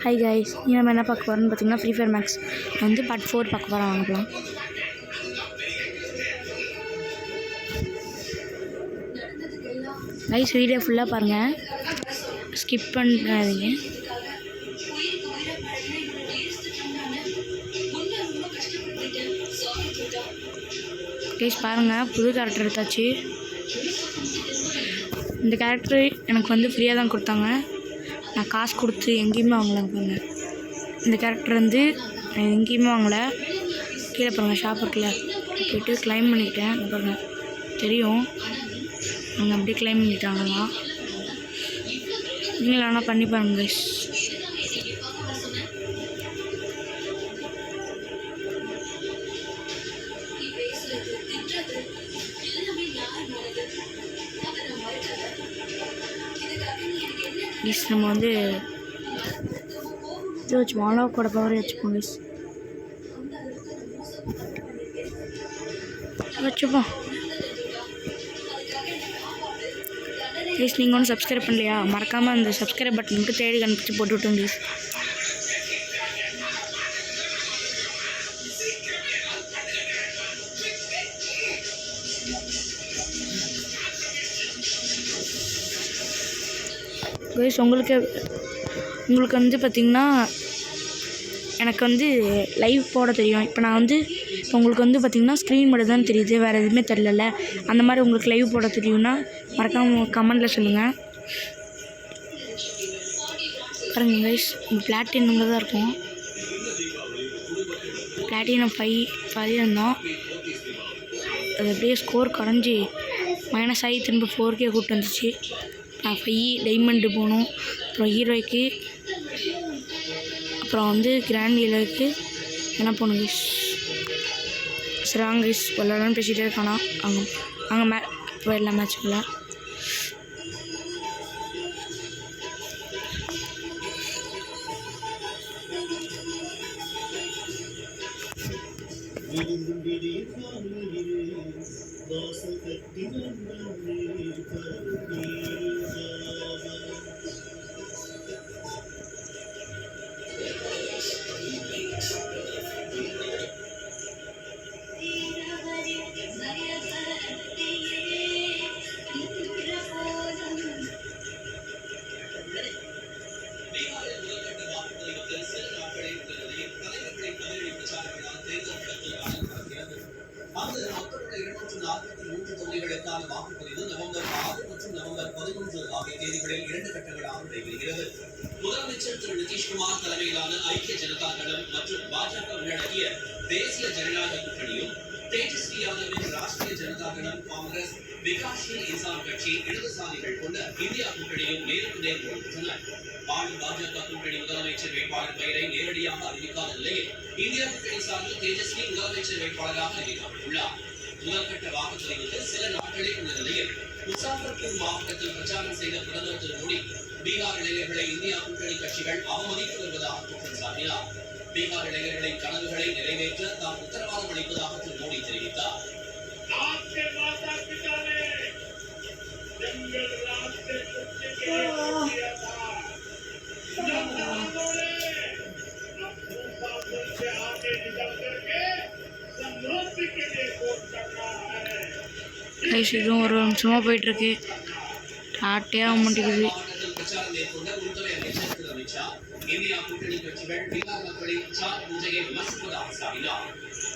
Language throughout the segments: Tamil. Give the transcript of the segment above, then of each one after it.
ஹை கைஸ், நீ நம்ம என்ன பார்க்க போகிறோன்னு பார்த்தீங்கன்னா ஃப்ரீ ஃபயர் மேக்ஸ் வந்து பார்ட் 4 பார்க்க போகிறோம். வாங்கலாம். கைஸ் வீடியோ ஃபுல்லாக பாருங்கள், ஸ்கிப் பண்ணாதீங்க. கைஸ் பாருங்கள், புது கேரக்டர் எடுத்தாச்சு. இந்த கேரக்டர் எனக்கு வந்து ஃப்ரீயாக தான் கொடுத்தாங்க, நான் காசு கொடுத்து எங்கேயுமே வாங்கலை. பாருங்க, இந்த கேரக்டர் வந்து எங்கேயுமே வாங்கலை. கீழே பாருங்கள், ஷாப் இருக்குல்ல, போய்ட்டு கிளைம் பண்ணிக்கிட்டேன். பாருங்கள் தெரியும், அவங்க அப்படியே கிளைம் பண்ணிட்டாங்கலாம். நீங்களும் ஆனால் பண்ணி பாருங்க கைஸ். நம்ம வந்து இது வச்சு மாலாவோட பவர் வச்சுப்போம் கைஸ், வச்சுப்போம் கைஸ். நீங்கள் ஒன்றும் சப்ஸ்கிரைப் பண்ணலையா? மறக்காமல் அந்த சப்ஸ்கிரைப் பட்டனுக்கு தேடி கண்டுபிடிச்சி போட்டு விட்டோம் கைஸ். கைஸ் உங்களுக்கு வந்து பார்த்திங்கன்னா எனக்கு வந்து லைவ் போட தெரியும். இப்போ நான் வந்து உங்களுக்கு வந்து பார்த்திங்கன்னா ஸ்க்ரீன் மட்டும் தான் தெரியுது, வேறு எதுவுமே தெரியல. அந்த மாதிரி உங்களுக்கு லைவ் போட தெரியும்னா மறக்காமல் கமெண்டில் சொல்லுங்கள். பாருங்க கைஸ், பிளாட்டினம் தான் இருக்கும். பிளாட்டினம் 5 இருந்தோம், அது அப்படியே ஸ்கோர் குறைஞ்சி மைனஸ் ஆகி திரும்ப 4K கூப்பிட்டு வந்துச்சு. நான் 5 டைமண்டு போகணும், அப்புறம் ஹீரோய்க்கு, அப்புறம் வந்து கிராண்ட் ஹீரோய்க்கு என்ன போகணும் கைஸ். சரிங்க கைஸ், விளாட்லான்னு பேசிகிட்டே இருக்கானா. அங்கே போயிடலாம் மேட்ச்சுக்குள்ள. தொகுதிகளுக்கான வாக்குப்பதிவு நவம்பர் 6 மற்றும் நவம்பர் 11 ஆகிய தேதிகளில் 2 கட்டங்களாக நடைபெறுகிறது. முதலமைச்சர் திரு நிதிஷ்குமார் தலைமையிலான ஐக்கிய ஜனதா தளம் மற்றும் பாஜக உள்ளடக்கிய தேசிய ஜனநாயக கூட்டணியும், தேஜஸ்வி யாதவின் ராஷ்டிரிய ஜனதா தளம், காங்கிரஸ், விகாஸ்ஷீல் இன்சான் கட்சி, இடதுசாரிகள் கொண்ட இந்தியா கூட்டணியும் நேருக்கு நேர் மோதுகின்றன. ஆளும் பாஜக கூட்டணி முதலமைச்சர் வேட்பாளர் பெயரை நேரடியாக அறிவிக்காத நிலையில் இந்தியா கூட்டணி சார்பில் தேஜஸ்வி முதலமைச்சர் வேட்பாளராக அறிவிக்கப்பட்டுள்ளார். முதற்கட்ட வாக்குப்பதிவுக்கு சில நாட்களே உள்ள நிலையில் முசாஃபர்பூர் மாவட்டத்தில் பிரச்சாரம் செய்த பிரதமர் திரு மோடி பீகார் இளைஞர்களை இந்தியா கூட்டணி கட்சிகள் அவமதித்து வருவதாக குற்றம் சாட்டினார். பீகார் இளைஞர்களின் கனவுகளை நிறைவேற்ற தாம் உத்தரவாதம் அளிப்பதாக திரு மோடி தெரிவித்தார். கைஸ் இதுவும் ஒரு நிமிஷமாக போயிட்டுருக்கு, ஆட்டையாக ஆக மாட்டேங்குது. இந்தியா கூட்டணி கட்சிகள் பீகார் மக்களின் சாட் பூஜையை விமர்சிப்பதாக சாடினார்.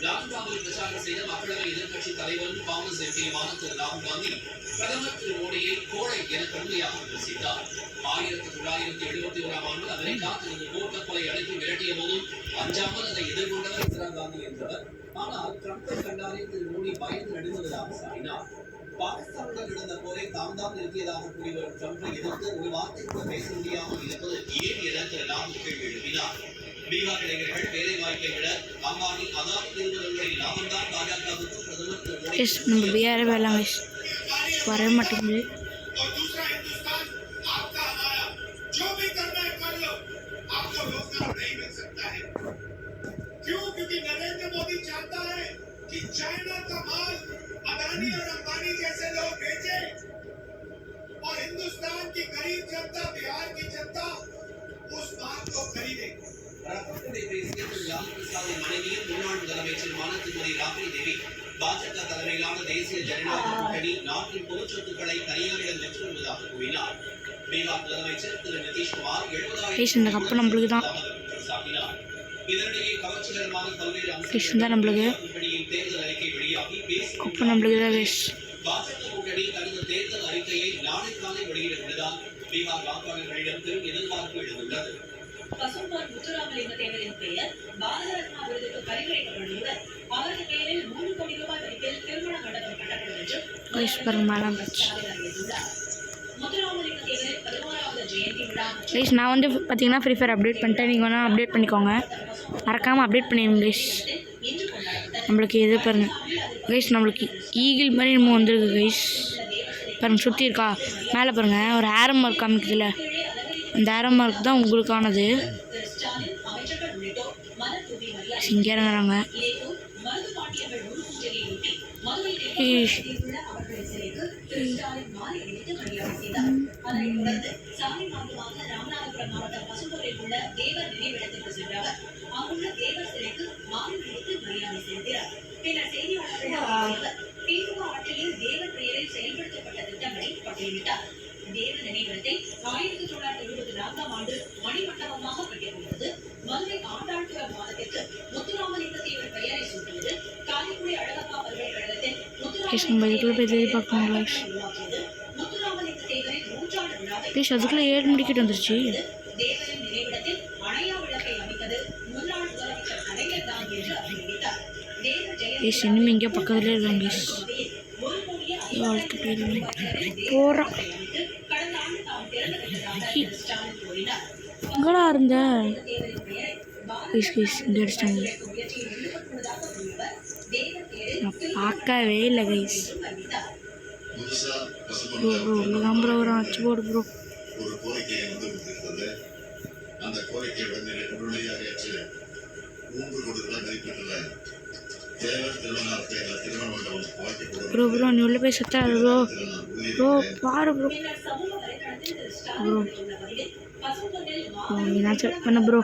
ராகுல்காந்தில் பிரச்சாரம் செய்த மக்களவை எதிர்க்கட்சி தலைவரும் காங்கிரஸ் எம்பியுமான திரு ராகுல் காந்தி பிரதமர் திரு மோடியை கோழை என கடுமையாக விமர்சித்தார். 1971ஆம் ஆண்டு அமெரிக்கா தனது போர்க்கப்பலை அனுப்பி மிரட்டிய போதும் அஞ்சாமல் அதை எதிர்கொண்டவர் இந்திரா காந்தி என்றவர். ஆனால் ட்ரம்பை கண்டாரே திரு மோடி பயந்து நடுங்குவதாக சாடினார். பாகிஸ்தானுடன் நடந்த போரை தாம் தான் நிறுத்தியதாக கூறி வரும் ட்ரம்பை எதிர்த்து ஒரு வார்த்தை கூட பேச முடியாமல் இருப்பது ஏன் என திரு ராகுல் கேள்வி எழுப்பினார். பீகார் இளைஞர்கள் வேலை வாய்ப்பை விட அம்பானி, அதானி நிறுவனங்களின் லாபம் தான் பாஜகவுக்கு பிரதமர் திரு மோடி நம்ம பீகாரே வரலாம் கைஸ், வரவே மாட்டேங்குது. क्योंकि नरेंद्र मोदी चाहता है कि चाइना का माल अदानी और अंबानी जैसे लोग बेचे और हिंदुस्तान की गरीब जनता, बिहार की जनता उस माल லாலு பிரசாத்தின் மனைவியும் முன்னாள் முதலமைச்சருமான திருமதி ராப்ரி தேவி பாஜக தலைமையிலான தேசிய ஜனநாயக கூட்டணி நாட்டின் பொதுச் சொத்துக்களை தனியாரிடம் விற்று வருவதாக கூறினார். பீகார் முதலமைச்சர் திரு நிதிஷ்குமார் 70,000 சாட்டினார். இதனிடையே கவர்ச்சிகரமான பல்வேறு அம்சங்கள் கூட்டணியின் தேர்தல் அறிக்கை வெளியாகி பாஜக கூட்டணி தனது தேர்தல் அறிக்கையை நாளை காலை வெளியிட உள்ளதால் பீகார் வாக்காளர்களிடம் பெரும் எதிர்பார்ப்பு எழுந்துள்ளது. பசும்பொன் முத்துராமலிங்க தேவரின் பெயர் பாரத ரத்னா விருதுக்கு பரிந்துரைக்கப்படுவதுடன் அவரது பெயரில் 3 கோடி ரூபாய் மதிப்பில் திருமண மண்டபம் கட்டப்படும் என்று முத்துராமலிங்க தேவரின் 11வது ஜெயந்தி விழா. நான் வந்து பார்த்தீங்கன்னா ஃப்ரீ ஃபயர் அப்டேட் பண்ணிட்டேன். நீங்கள் வேணால் அப்டேட் பண்ணிக்கோங்க, மறக்காமல் அப்டேட் பண்ணிடுங்க கைஸ். நம்மளுக்கு எது பாருங்கள் கைஸ், நம்மளுக்கு ஈகிள் மாதிரி இன்னமும் வந்துருக்கு கைஸ். பாருங்கள் சுற்றி இருக்கா, மேலே பாருங்கள் ஒரு ஆரோ மார்க் காமிக்குதுல்ல, அந்த ஆரோ மார்க் தான் உங்களுக்கானது. இங்கே இறங்குறாங்க. திமுக ஆட்சியில் தேவர் பெயரில் செயல்படுத்தப்பட்ட திட்டங்களை பட்டியலிட்டார். தேவ நினைவிடத்தை 1974ஆம் ஆண்டு மணிமண்டபமாக கட்டிக்கொண்டது. மதுரை ஆண்டாள்புரம் மாதத்திற்கு முத்துராமலிங்க தேவர் பெயரை சூட்டுவது. காரைக்குடி அழகப்பா பல்கலைக்கழகத்தில் முத்துராமலிங்க தேவரின் 100ஆண்டு விழாவை அதுக்குள்ள 7 முடிக்கிட்டு வந்துருச்சு. தேவரின் நினைவிடத்தில் அணையா விளக்கை அமைப்பது முன்னாள் முதலமைச்சர் கலைஞர் தான் என்று அறிவித்தார். இன்னும் இங்கே பக்கத்துலேயே இருக்காங்க போகிறான். எங்கடா இருந்த இங்கே அடிச்சிட்டாங்க. நான் பார்க்கவே இல்லை கைஸ். ப்ரோ உள்ளதான் ப்ரோ வரான், வச்சு போடு ப்ரோ. ஒரு கோரிக்கையை வந்து கொண்டிருக்கிறது. அந்த கோரிக்கையை உடனடியாக 3 கோடி ரூபாய் மதிப்பீட்டில் தேவர் திருமண மண்டபம் ப்ரோ நீ உள்ள போய் சத்தா ப்ரோ பாரு ப்ரோ நீ நான் செக் பண்ண ப்ரோ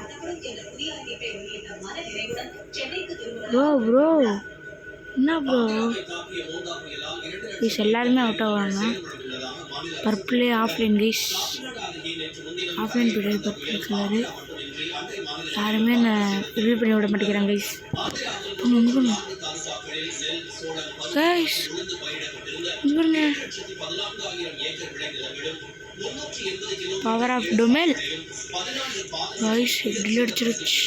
என்ன ப்ரோ கைஸ் எல்லாருமே அவுட் ஆவாங்க. பர்பிளே offline guys, offline period purple colour. யாருமே நான் ரிவ்யூ பண்ணி விட மாட்டேங்கிறாங்க கைஸ். கைஸ் பாருங்க, பவர் ஆஃப் டொமெல் கைஸ் எப்படி அடிச்சிருச்சு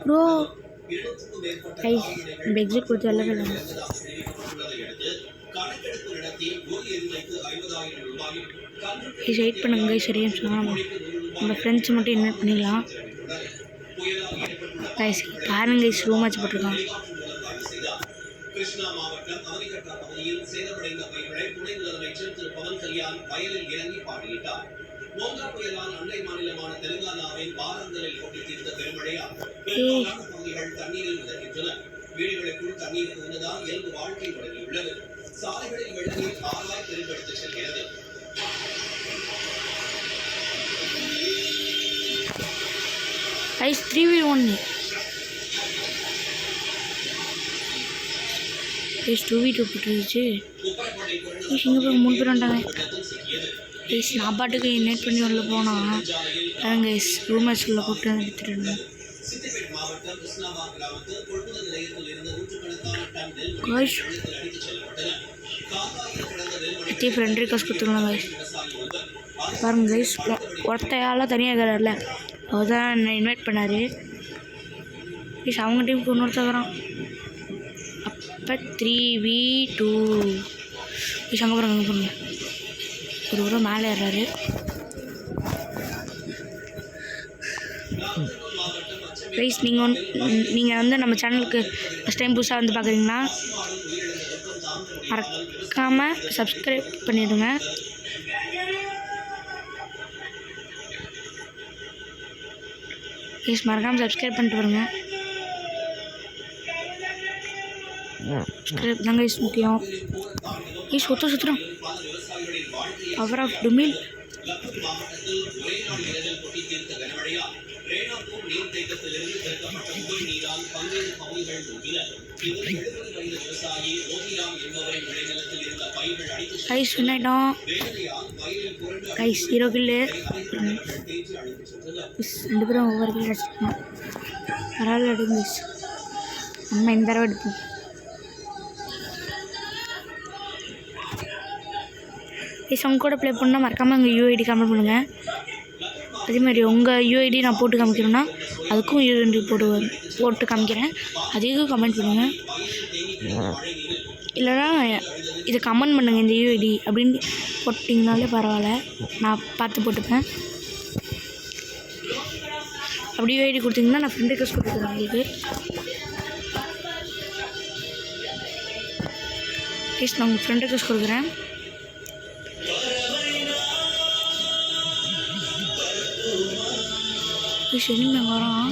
ப்ரோ. கைஸ் நம்ம எக்ஸிட் கொடுத்து எல்லாமே இல்லை கைஸ். வெயிட் பண்ணுங்க கைஸ், சரியான்னு சொன்னால் நம்ம ஃப்ரெண்ட்ஸ் மட்டும் இன்வைட் பண்ணிக்கலாம் கைஸ். பாருங்க கைஸ் ரூம் மேட்ச் போட்டிருக்கான். கிருஷ்ணா மாவட்டம் அவனிகட்டா பகுதியில் சேதமடைந்த பயிர்களை துணை முதலமைச்சர் திரு பவன் கல்யாண் வயலில் இறங்கி பார்வையிட்டார். மோங்கா புயலால் அண்டை மாநிலமான தெலுங்கானாவின் வாரந்தலில் கொட்டி தீர்த்த பெருமழையால் பெரும்பாலான பகுதிகள் தண்ணீரில் மிதக்கின்றன. வீடுகளுக்குள் தண்ணீர் புகுந்ததால் இயல்பு வாழ்க்கை தொடங்கியுள்ளது. சாலைகளில் வெள்ளநீர் ஆறாய் பெருக்கெடுத்துச் செல்கிறது. ஐஸ் 3v1 ஐஸ் 2v2 போட்டுருச்சு. ஐஸ் இங்கே போய் 3 பேர் வந்துட்டாங்க. ஐஸ் நான் பாட்டுக்கு இன்வைட் பண்ணி உள்ள போனால் அங்கே ஐஸ் ரூம் மேட்ச் உள்ள கூப்பிட்டு எடுத்துட்டு கைஸ் எத்தி ஃப்ரெண்ட் ரிக்வெஸ்ட் கொடுத்துக்கலாம் கைஸ். பாருங்க கைஸ் ஒருத்தையால் தனியாக இருக்கிறார்ல அவர் தான் என்னை இன்வைட் பண்ணார். கைஸ் அவங்க டீமுக்கு இன்னொருத்தவரான். அப்போ 3v2 கைஸ் அங்கே பாருங்க, அங்கே பாருங்க ஒரு மேலே ஏறாரு. கைஸ் நீங்கள் வந்து நம்ம சேனலுக்கு ஃபஸ்ட் டைம் புதுசாக வந்து பார்க்குறீங்கன்னா மறக்காமல் சப்ஸ்கிரைப் பண்ணிவிடுங்க. கைஸ் மறக்காமல் சப்ஸ்கிரைப் பண்ணிட்டு வருங்க. சப்ஸ்கிரைப் தாங்க கைஸ் முக்கியம். கைஸ் சுற்றுறோம் பவர் ஆஃப் டொமில் லக்னோ மாவட்டத்தில் ஒரே நாள் இரவில் கொட்டி தீர்த்த கனமழையால் ரேனாப்பூர் நீர்த்தேக்கத்திலிருந்து திறக்கப்பட்ட உபரி நீரால் பல்வேறு பகுதிகள் மூழ்கின. இதில் 70 வயது விவசாயி ஓதிராம் என்பவரின் விளைநிலத்தில் இருந்த பயிர்கள் அடித்து கைஸ் வின்னாயிட்டோம். வேதனையால் வயலில் புரண்டு கைஸ் 0 கில்லு. தேய்ச்சி அழைத்து சென்றனர். 2 பேரும் ஒவ்வொரு கிலோ அடிச்சிருக்கோம். பரவாயில்ல எடுங்க கைஸ். நம்ம இந்த தடவை எடுப்போம். கைஸ் அவங்க கூட ப்ளே பண்ணால் மறக்காமல் உங்கள் யூஐடி கமெண்ட் பண்ணுங்கள். அதேமாதிரி உங்கள் யூஐடி நான் போட்டு காமிக்கிறேன்னா அதுக்கும் யூஐடி போட்டு காமிக்கிறேன். அதையும் கமெண்ட் பண்ணுங்கள். இல்லைனா இது கமெண்ட் பண்ணுங்கள் இந்த யூஐடி அப்படின்னு போட்டிங்கனாலே பரவாயில்ல, நான் பார்த்து போட்டுப்பேன். அப்படி யூஐடி கொடுத்தீங்கன்னா நான் ஃப்ரெண்ட் ரிக்வெஸ்ட் கொடுக்குறேன் உங்களுக்கு. ப்ளீஸ் நான் உங்கள் ஃப்ரெண்ட் ரிக்வெஸ்ட் கொடுக்குறேன். சரி நாங்கள் வரோம்.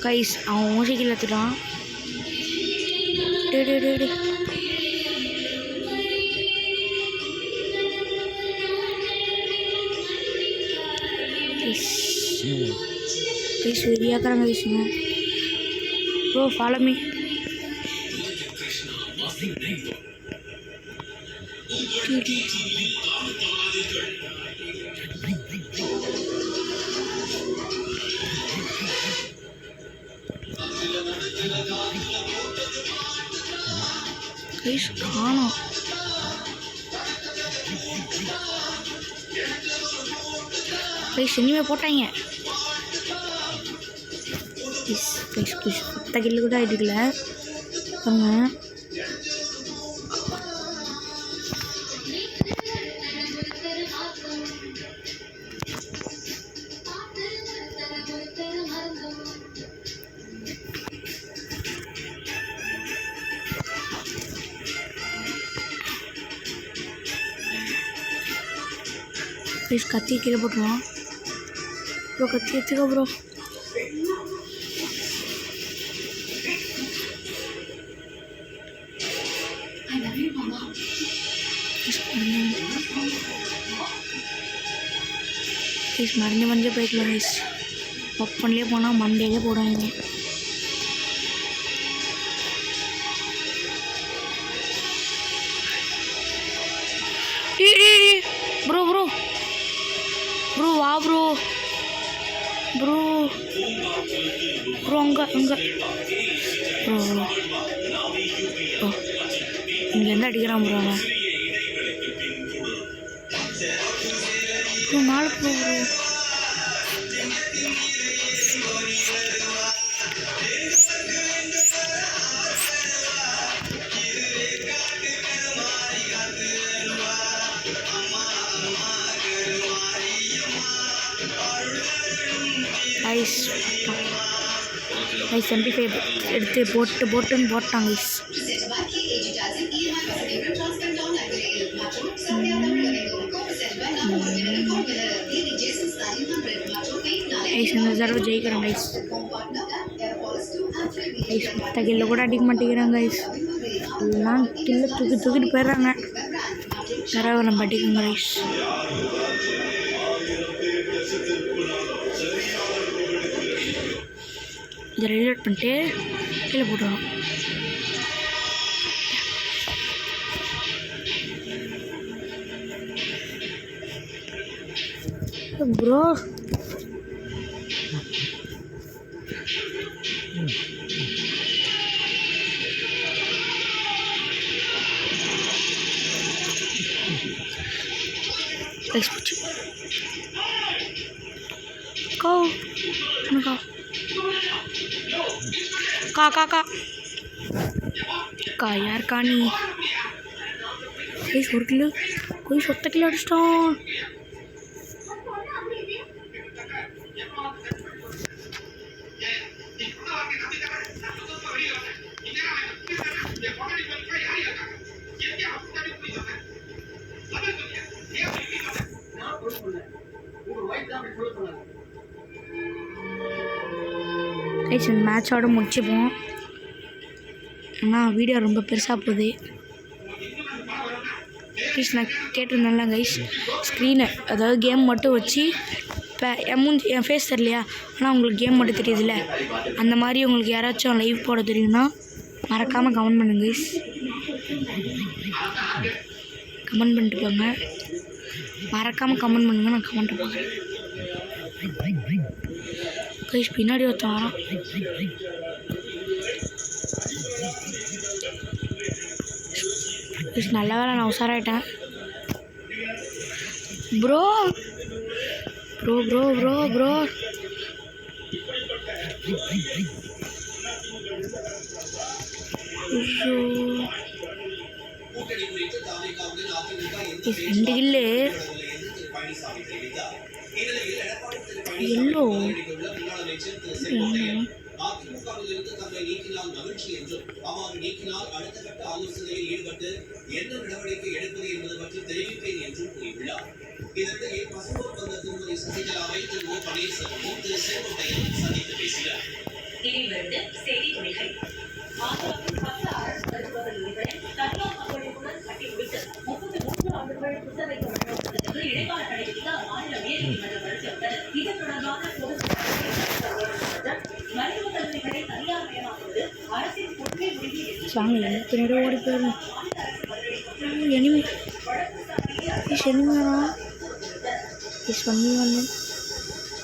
கைஸ் அவன் ஊசிக்கில் எடுத்துட்டான். டே கைஸ் வெறியாக்குறாங்க கைஸுங்க. Bro follow me. கைஸ் காணோம். கைஸ் இனிமே போட்டாங்க. கைஸ் 10 கிலோ கூட ஆகிட்டுக்கல பாருங்க. ப்ளீஸ் கத்தி கீழே போட்டுருவோம். ப்ரோ கத்தி எடுத்துக்கோ ப்ரோ. ப்ளீஸ் மறைஞ்சு போய்க்கலாம் ப்ளீஸ். ஓப்பன்லேயே போனால் மண்டேலே போடுவாங்க. ப்ரோ ப்ரோ ப்ரோ வா ப்ரோ ப்ரோ ப்ரோ அங்கே ப்ரோ இங்கேருந்து அடிக்கிறான் ப்ரோ. அவன் ப்ரோ நாலு ப்ரோ ஐஸ் 75 எடுத்து போட்டுன்னு போட்டாங்க ஐஸ். ஐஸ் இந்த தடவை ஜெயிக்கிறாங்க ஐஸ். ஐஸ் 10 கிலோ கூட அடிக்க மாட்டேங்கிறாங்க ஐஸ். எல்லாம் கில்ல தூக்கிட்டு போயிடுறாங்க. தடவை நம்ம அடிக்குங்க ஐஸ். இதை ரிலோட் பண்ணிட்டு கீழே போட்டுருவோம். ப்ரோ का यार कहानी कोई 1 किलो कोई 70 किलो अडिச்சிட்டோம். மேட்சோட முடிச்சுப்போம். ஆனால் வீடியோ ரொம்ப பெருசாக போகுது. ப்ளீஸ் நான் கேட்டிருந்தேன்ல கைஸ், ஸ்க்ரீனை அதாவது கேம் மட்டும் வச்சு இப்போ என் ஃபேஸ் தெரியலையா, ஆனால் உங்களுக்கு கேம் மட்டும் தெரியுதுல்ல, அந்த மாதிரி உங்களுக்கு யாராச்சும் லைவ் போட தெரியும்னா மறக்காமல் கமெண்ட் பண்ணுங்க கைஸ். கமெண்ட் பண்ணிட்டு போங்க, மறக்காமல் கமெண்ட் பண்ணுங்க, நான் கமெண்ட் பார்க்குறேன் கைஸ். பின்னாடி ஒருத்தன் வரான். நல்ல வேலை நான் உஷாராயிட்டேன். Bro bro bro bro bro கூட்டணி குறித்து தாவேகாவுடன் அதிமுக ரெண்டு கில்லு பழனிசாமி தெரிவித்தார். இந்நிலையில் எடப்பாடி திரு எல்லோ பழனிசாமி முன்னாள் அமைச்சர் திரு செங்கோட்டையன் அதிமுகவில் இருந்து தம்மை நீக்கினால் மகிழ்ச்சி என்றும் அவ்வாறு நீக்கினால் அடுத்த கட்ட ஆலோசனையில் ஈடுபட்டு என்ன நடவடிக்கை எடுப்பது என்பது பற்றி தெரிவிப்பேன் என்றும் கூறியுள்ளார். இதனிடையே பசும்பொன் வந்த திருமதி சசிகலாவை திரு ஓ பன்னீர்செல்வமும் திரு செங்கோட்டையனும் சந்தித்து பேசினார். இனிவருது செய்தி துறைகள். ஆந்திராவில் 10 அரசு மருத்துவக் கல்லூரிகளை தனியார் பங்களிப்புடன் கட்டி முடித்து 33 ஆண்டுகள் புத்தக வழங்குவதற்கு இடைக்கால தடை விதித்த மாநில உயர்நீதிமன்றம் மறுத்துவிட்டது. இது தொடர்பான மருத்துவக் கல்லூரிகளை தனியார் மயமாக்குவது அரசின் கொள்கை முடிவு என்று வாங்க பின்னாடி ஓடி போயிடும். எனிமி எனிமியானா இஸ் பண்ணி வந்து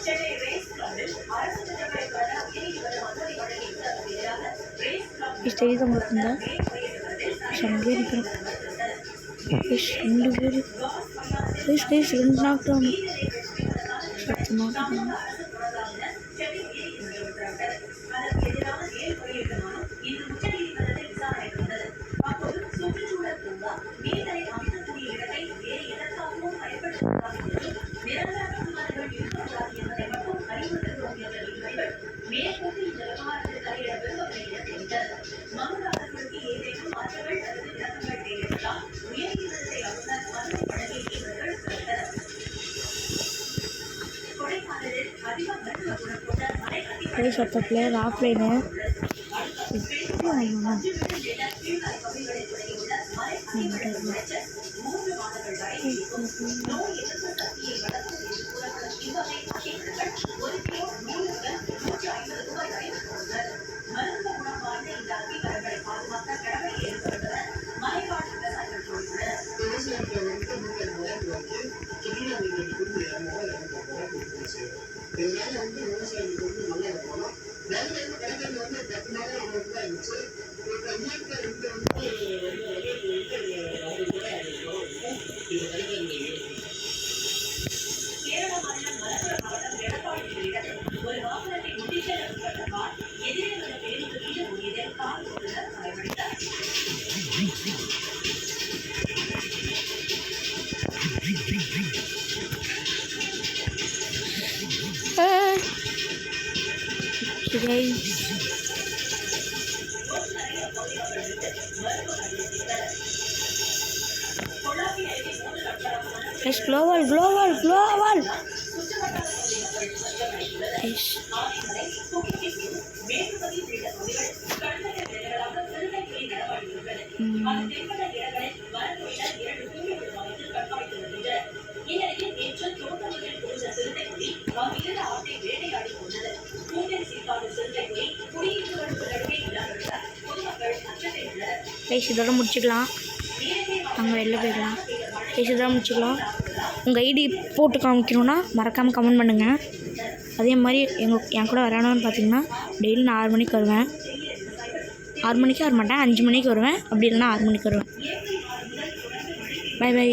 சென்னை ரேஸ் கிளப்பில் அரசு திட்டங்களுக்கான உயர்நீதிமன்றம் அனுமதி வழங்கியுள்ளதற்கு எதிராக ரேஸ் கிளப் இஸ் தெரியுது உங்களுக்கு இந்த அங்கே இருக்கிறோம். இஸ் 2 பேர் கைஸ் 2 நாக்குறாங்க. சத்தமாக கைஸ் ஒருத்த player offline Guys, global. Guys. Guys, இதோட முடிச்சுக்கலாம். அங்கே வெளில போய்க்கலாம். guys, இதோட முடிச்சுக்கலாம். உங்கள் ஐடி போட்டு காமிக்கணுன்னா மறக்காமல் கமெண்ட் பண்ணுங்கள். அதே மாதிரி என் கூட வரணும்னு பார்த்தீங்கன்னா டெய்லி நான் 6 மணிக்கு வருவேன். 6 மணிக்கு வர மாட்டேன், 5 மணிக்கு வருவேன். அப்படி இல்லைன்னா 6 மணிக்கு வருவேன். பை.